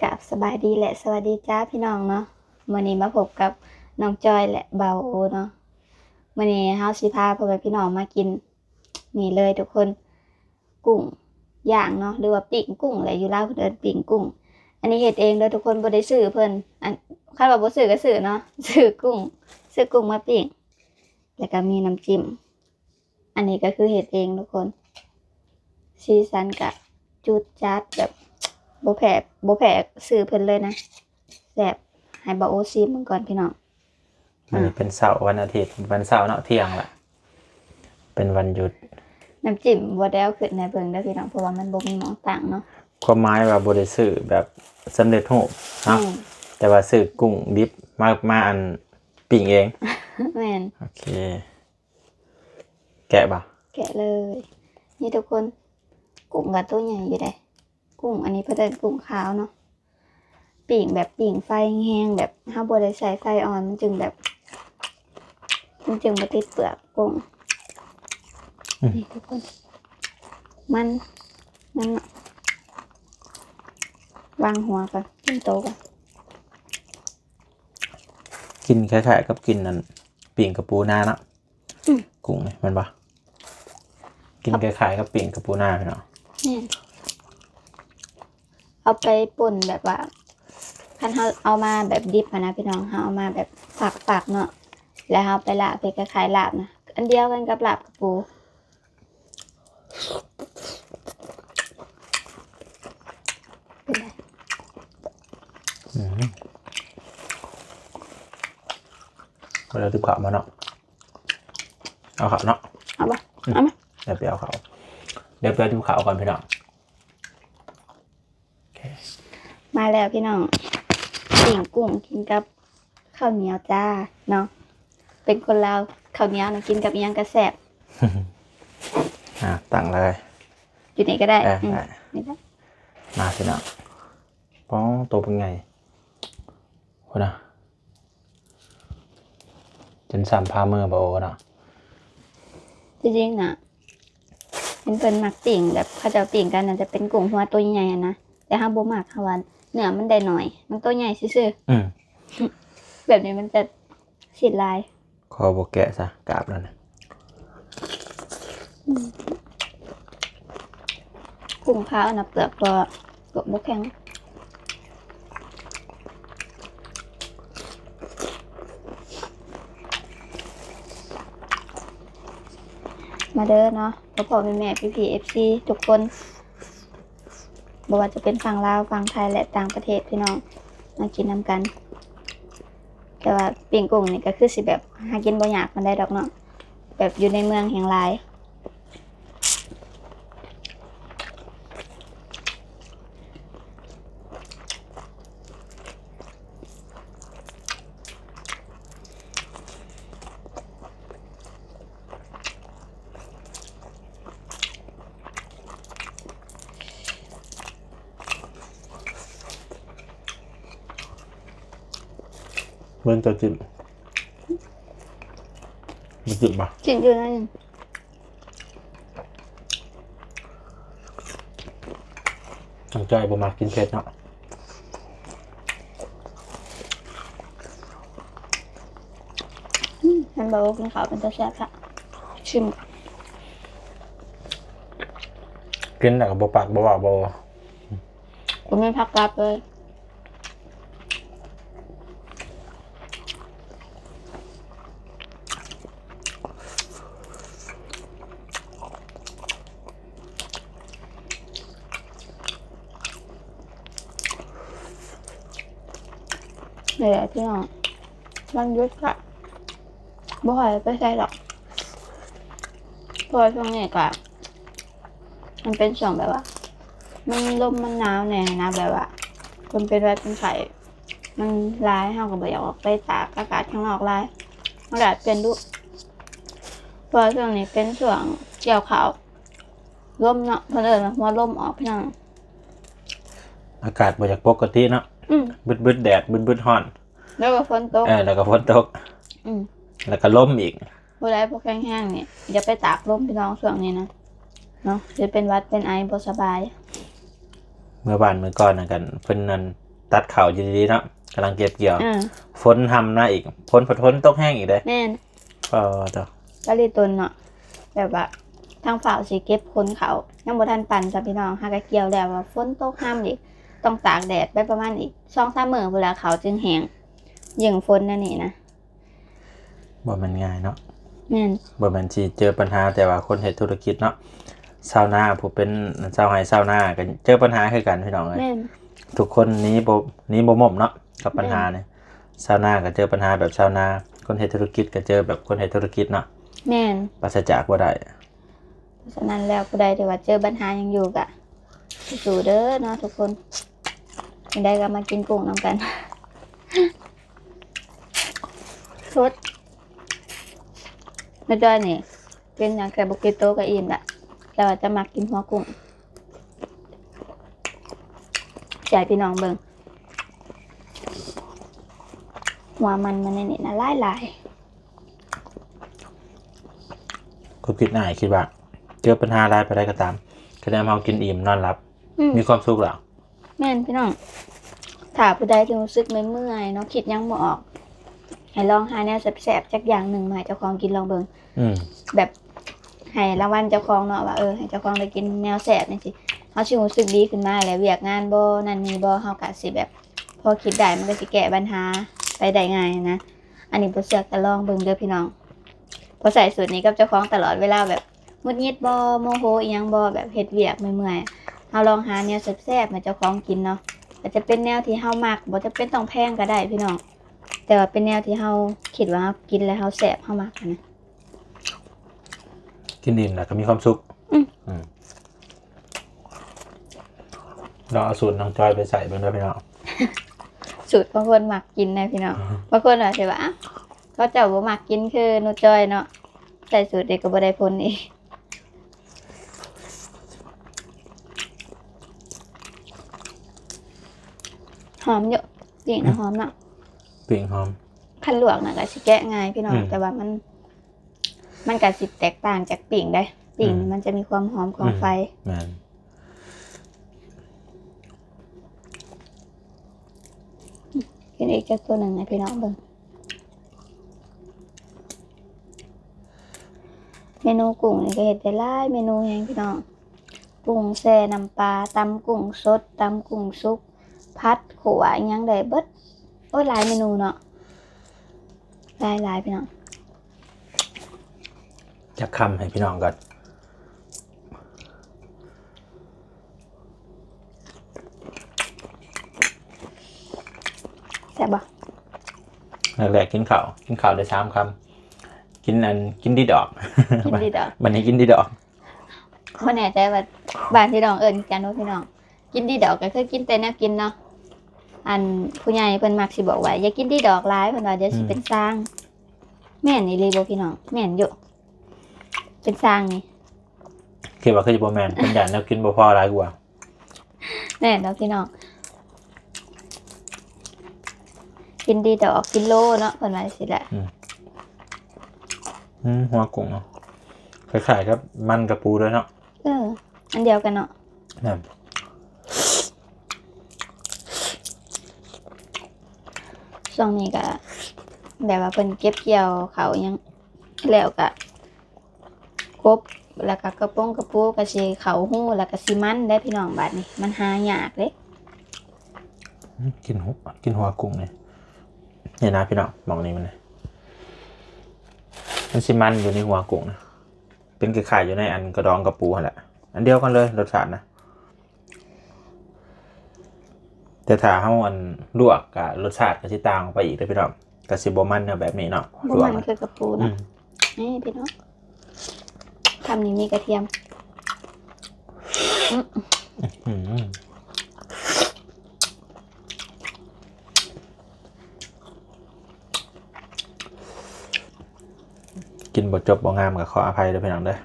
กับสบายดีและสวัสดีจ้าพี่น้องเนาะวันนี้มาพบกับน้องจอยและเบาโอเนาะวันนี้เฮาสิพาพ่อแม่พี่น้องมากินนี่เลยทุกคนกุ้งย่างเนาะหรือว่าปิ้งกุ้งอะไรอยู่ลาวเพิ่นเอิ้นปิ้งกุ้งอันนี้เฮ็ดเองเด้อทุกคนบ่ได้ซื้อเพิ่นอันคันว่าบ่ซื้อก็ซื้อเนาะซื้อกุ้งมาปิ้งแล้วก็มีน้ำจิ้มอันนี้ก็คือเฮ็ดเองทุกคนสีสันก็จุดจ๊าดแบบบ่แพ้ซื้อเพิ่นเลยนะแซ่บให้บ่โอซิมมึงก่อนพี่น้องมันเป็นเสาร์วันอาทิตย์วันเสาร์เนาะเที่ยงละเป็นวันหยุดน้ำจิ้มบ่ได้เอาขึ้นในเบิ่งเด้อพี่น้องเพราะว่ามันบ่มีหม้องตั้งเนาะความหมายว่าบ่ได้ซื้อแบบสำเร็จรูปเนาะแต่ว่าซื้อกุ้งดิบมาอันปิ้งเองแม่นโอเคแกะบ่แกะเลยนี่ทุกคนกุ้งก็ตัวใหญ่อยู่เด้กุ้งอันนี้เพิ่นเอิ้นกุ้งขาวเนาะปิ้งแบบปิ้งไฟแห้งแบบเฮาบ่ได้ใช้ไฟอ่อนมันจึงแบบบ่ติดเปลือกกุ้งนี่ทุกคนมันเนาะวางหัวก่อนกินโตก่อนกินคล้ายๆกับกินนั่นปิ้งกับปูนาเนาะกุ้งนี่มันบ่กินคล้ายๆกับปิ้งกับปูนาพี่น้องนี่เอาไปป่นแบบว่าคันเฮาเอามาแบบดิบนะพี่น้องเฮาเอามาแบบฝากเนาะแล้วเฮาไปลาบไปคล้ายๆลาบนะอันเดียวกันกับลาบกับปูเป็นไรเราติดขาวมาเนาะเอาขาวเนาะเอาป่ะเอามาเดี๋ยวไปเอาขาวเดี๋ยวไปดูขาวก่อนพี่น้องมาแล้วพี่น้องปิ้งกุ้งกินกับข้าวเหนียวจ้าเนาะเป็นคนลาวข้าวเหนียวนะกินกับอีหยังก็แซ่บตั้งเลยอยู่นี่ก็ได้นี่ได้มาพี่น้องป้องตัวเป็นไงคนน่ะจน3 พาเมื่อบ่โอเนาะจริงๆนะเป็นมักปิ้งแบบเขาจะปิ้งกันน่ะจะเป็นกุ้งหัวตัวใหญ่ๆนะแต่ห้ามบ่มักค่ะว่าเนื้อมันได้หน่อยมันตัวใหญ่ซื่อๆแบบนี้มันจะฉีดลายขอบ่แกะซะกราบแล้วนะกุ้งขาวน่ะเปลือกก็บ่แข็งมาเด้อเนาะพ่อแม่พี่ๆ FC ทุกคนบ่ว่าจะเป็นฝั่งลาวฝั่งไทยและต่างประเทศพี่น้องมากินนำกันแต่ว่าปิ้งกุ้งนี่ก็คือสิแบบหากินบ่ยากมันได้ดอกเนาะแบบอยู่ในเมืองแห่งหลายเบิ่งตัวจิ้มมันจิ้มป่ะกินอยู่นั่นตั้งใจบ่มากินเผ็ดเนาะฉันบอกว่ากินข้าวเป็นตัวแซ่บค่ะชิมกินแล้วก็บ่ปากบ่ว่าบ่กูไม่พักรับเลยนี่แหละพี่น้องวันหยุดค่ะบ่ค่อยไปใส่หรอกเพราะช่วงนี้ก็มันเป็นช่วงแบบว่ามันลมมันหนาวแน่นะแบบว่าคนเป็นวัดเป็นไข้มันร้ายเฮาก็บ่อยากออกไปตากอากาศข้างนอกร้ายอากาศเปลี่ยนดุเพราะช่วงนี้เป็นช่วงเกี่ยวข้าวลมเนาะเพิ่นเอิ้นว่าหัวลมออกพี่น้องอากาศบ่อยากปกติเนาะบึดแดดบึดร้อนแล้วก็ฝนตกแล้วก็ฝนตกแล้วก็ลมอีกบ่ได้พวกแห้งๆนี่อย่าไปตากลมพี่น้องช่วงนี้นะเนาะจะเป็นหวัดเป็นไอบ่สบายเมื่อวานมื้อก่อนกันเพิ่นนั่น ตัดเข่าอยู่ดีๆเนาะกำลังเก็บเกี่ยว อ่า ฝนทำนะอีกฝนตกแห้งอีกเลย แม่น จ้ะ ก็เลยตนเนาะแบบว่าทางฝ่าวสิเก็บคนเขายังบ่ทันปั่นจ้ะพี่น้องหากะเกี่ยวแล้วว่าฝนตกห้ามอีกต้องตากแดดไปประมาณอีก2-3 มื้อเวลาเขาจึงแห้งยิ่งฝนนั่นนี่นะ บ่มันง่ายเนาะ แม่น บ่แมันสิเจอปัญหาแต่ว่าคนเฮ็ดธุรกิจเนาะชาวนาผู้เป็นชาวไร่ชาวนาก็เจอปัญหาคือกันพี่น้องเอ้ย แม่น ทุกคนหนี้บ่หม่อมเนาะกับปัญหาเนี่ยชาวนาก็เจอปัญหาแบบชาวนาคนเฮ็ดธุรกิจก็เจอแบบคนเฮ็ดธุรกิจเนาะ แม่น ปราศจากบ่ได้ เพราะฉะนั้นแล้วผู้ใดที่ว่าเจอปัญหายังอยู่กะสู้ๆเด้อเนาะทุกคนยังได้ก็มากินกุ้งนำกัน ชุดไม่จ้อยนี่เป็นอย่างแค่บุกิโตกับอิ่มละแต่ว่าจะมากินหัวกุ้งใจ่พี่น้องเบิ่งหัวมันในนี่นะหลาย คนคิดง่ายคิดว่าเจอปัญหาอะไรไปได้ก็ตามคะแนนเฮากินอิ่มนอนหลับ ๆ มีความสุขแล้ว แม่นพี่น้องถ้าผู้ใดที่รู้สึกเมื่อยๆเนาะคิดยังบ่ออกให้ลองหาแนวแสบๆจักอย่างหนึ่งมาให้เจ้าของกินลองเบิ่ง อืม แบบให้รางวัลเจ้าของเนาะว่าให้เจ้าของได้กินแนวแสบนี่สิเฮาสิรู้สึกดีขึ้นมาแล้วเวียกงานบ่นั่นนี่บ่เฮาก็สิแบบ พอคิดได้มันก็สิแก้ปัญหาไปได้ง่ายนะอันนี้บ่เสือกก็ลองเบิ่งเด้อพี่น้องพอใส่สูตรนี้กับเจ้าของตลอดเวลาแบบหงุดหงิดบ่โมโหอีหยังบ่แบบเฮ็ดเวียกเมื่อยๆเฮาลองหาแนวแซ่บๆมาเจ้าของกินเนาะอาจจะเป็นแนวที่เฮามักบ่จะเป็นต้องแพงก็ได้พี่น้องแต่ว่าเป็นแนวที่เฮาคิดว่าเฮากินแล้วเฮาแซ่บเฮามักนะ กินอิ่มแล้วก็มีความสุข อืม อืมลองเอาสูตรน้องจอยไปใส่เบิ่งเด้อพี่น้อง สูตรบางคนมักกินนะพี่น้องบางคนอาจจะว่าอ้าวเขาเจ้าบ่มักกินคือหนูจอยเนาะใส่สูตรเด็กก็บ่ได้ผลอีกหอมเยอะจริงนะหอมเนาะ ปิ่งหอม คันลวกน่ะก็สิแกะง่ายพี่น้อง อืม แต่ว่ามันก็สิแตกต่างจากปิ่งได้ปิ่งมันจะมีความหอมของไฟ แม่น กินอีกจักตัวหนึ่งนะพี่น้องเบิ่งเมนูกุ้งนี่ก็เฮ็ดได้หลายเมนูแฮงพี่น้องกุ้งแช่น้ำปลาตำกุ้งสดตำกุ้งสุกผัดขัวอิหยังได้เบิดโอ้ยหลายเมนูเนาะหลายพี่น้อง จักคำให้พี่น้องก่อน แซ่บบ่ แรกๆกินข้าวได้3คำกินดีดอก กินดีดอก วันนี้กินดีดอก บ่แน่ใจว่าบ้านพี่น้องเอิ้นกันว่าพี่น้องกินดีดอกก็คือกินแต่แนวกินเนาะอันผู้ใหญ่เพิ่นมักสิบอกว่าอย่ากินดีดอกหลายเพิ่นว่าเดี๋ยวสิเป็นสร้าง แม่นอีหลีบ่พี่น้องแม่นอยู่เป็นสร้างนี่ คิดว่าคือจะบ่แม่นเป็นอย่างแนวกินบ่พอหลายกว่า แม่นเนาะพี่น้องกินดีดอกกินโลเนาะเพิ่นว่าสิแหละ หัวกุ้งเนาะคล้ายๆกับมันกระปูด้วยเนาะ อันเดียวกันเนาะ แม่น ช่วงนี้ก็แบบว่าเพิ่นเก็บเกี่ยวเขาวยังแล้วก็กบแล้วก็กระป้งกระปูก็สิเขาหู้แล้วก็สิมันได้พี่น้องบัดนี้มันหายากเด้ กินหัวกุ้งเนี่ยนะพี่น้องมองนี่มันเลยมันสิมันอยู่ในหัวกุ้งนะเป็นคล้ายๆอยู่ในอันกระดองกระปูหั่นแหละอันเดียวกันเลยรสชาตินะแต่ถ้าเฮาอันลวกกับรสชาติก็สิต่างออกไปอีกเด้อพี่น้องก็สิบ่มันเนาะแบบนี้เนาะ บ่ ลวก มัน นะ คือกระปู อื เนาะ ม นี่พี่น้องทำนี้มีกระเทียม อืมกินบ่จบบ่งามก็ขออภัยเด้อพี่น้องเด้อ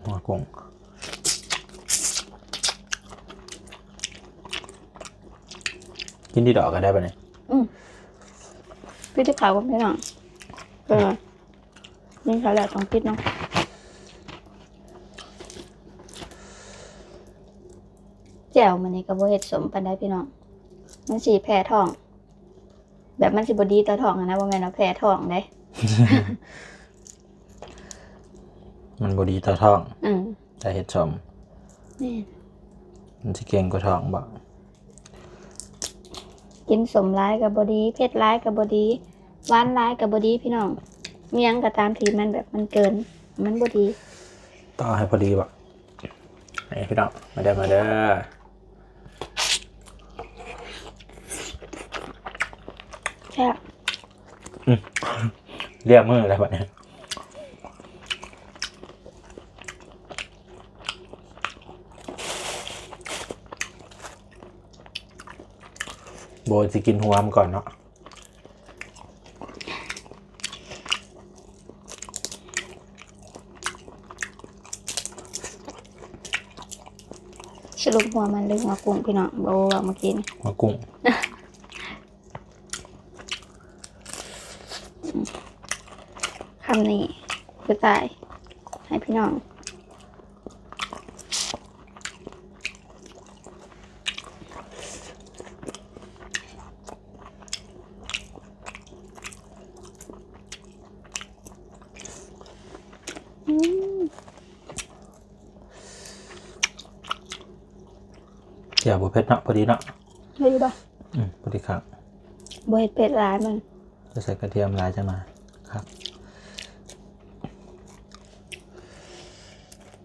หัวกุ้งกินดีดอกก็ได้ป่ะเนี่ย พี่ที่ขาวกับพี่น้อง นี่เขาแหละต้องคิดเนาะแจ่วมันนี่ก็บ่เฮ็ดสมปานใดพี่น้องมันสิแพ้ท้อง แบบมันสิบ่ดีต่อท้องอะนะบ่แม่นว่าแพ้ท้องเด้ มันบ่ดีต่อท้อง อืม แต่เฮ็ดสม แม่น มันสิเก่งกว่าท้องบ่ กินสมร้ายกับบดีเผ็ดร้ายกับบดีหวานร้ายกับบดีพี่น้องเมียงก็ตามที่มันแบบมันเกิน มันบดี ต่อให้พอดีบ่นี่พี่น้องมาเด้อมาเด้อ แค่บ เรียกมืออะไรแบบนี้โบยจะกินหัวมันก่อนเนาะ สรุปหัวมันลึกมากุ้งพี่น้องโบว่ามากิน หัวกุ้ง คำนี้คือตาย ให้พี่น้องอืม เจียวบัวเพชรเนาะพอดีเนาะ ไม่ดีป่ะ พอดีครับ โบเห็ดเป็ดร้ายมัน จะใส่กระเทียมลายจะมาครับ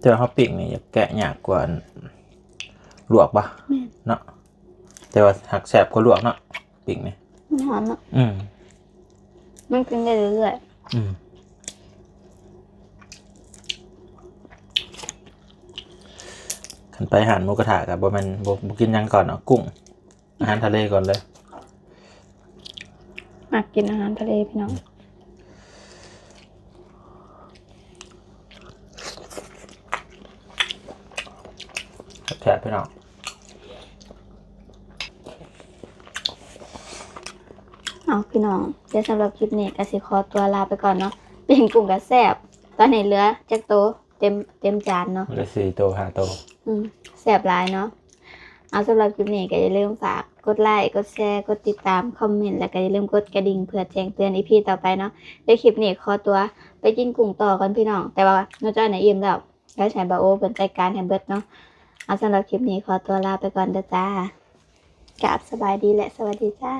เจอเขาปิ้งนี่อยากแกะยากกว่าลวกปะ แม่น เนาะแต่ว่าหักแสบกว่าลวกเนาะปิ้งนี่ มันหอมอ่ะ อืม มันกินได้เรื่อย อืมขันไปอาหารหมูกระทะกับบ่แมันบ่กินหยังก่อนเนาะกุ้ง อาหารทะเลก่อนเลย ๆมักกินอาหารทะเลพี่น้อง แฉะพี่น้อง เอาพี่น้องเดี๋ยวสำหรับคลิปนี้ก็สิขอตัวลาไปก่อนเนาะปิ้งกุ้งกระแซบตอนนี้เหลือจักโตวเต็มจานเนาะ เหลือ4 โตว 5 โตว แสบหลายเนาะเอาสำหรับคลิปนี้ก็อย่าลืมฝากกดไลค์กดแชร์กดติดตามคอมเมนต์แล้วก็อย่าลืมกดกระดิ่งเพื่อแจ้งเตือนอีพีต่อไปเนาะในคลิปนี้ขอตัวไปกินกุ้งต่อกันพี่น้องแต่ว่าน้องจ้อยไหนอิ่มแล้วแล้วใช้บาโอเป็นจัดการให้เบิดเนาะเอาสำหรับคลิปนี้ขอตัวลาไปก่อนเด้อจ้ากราบสบายดีและสวัสดีจ้า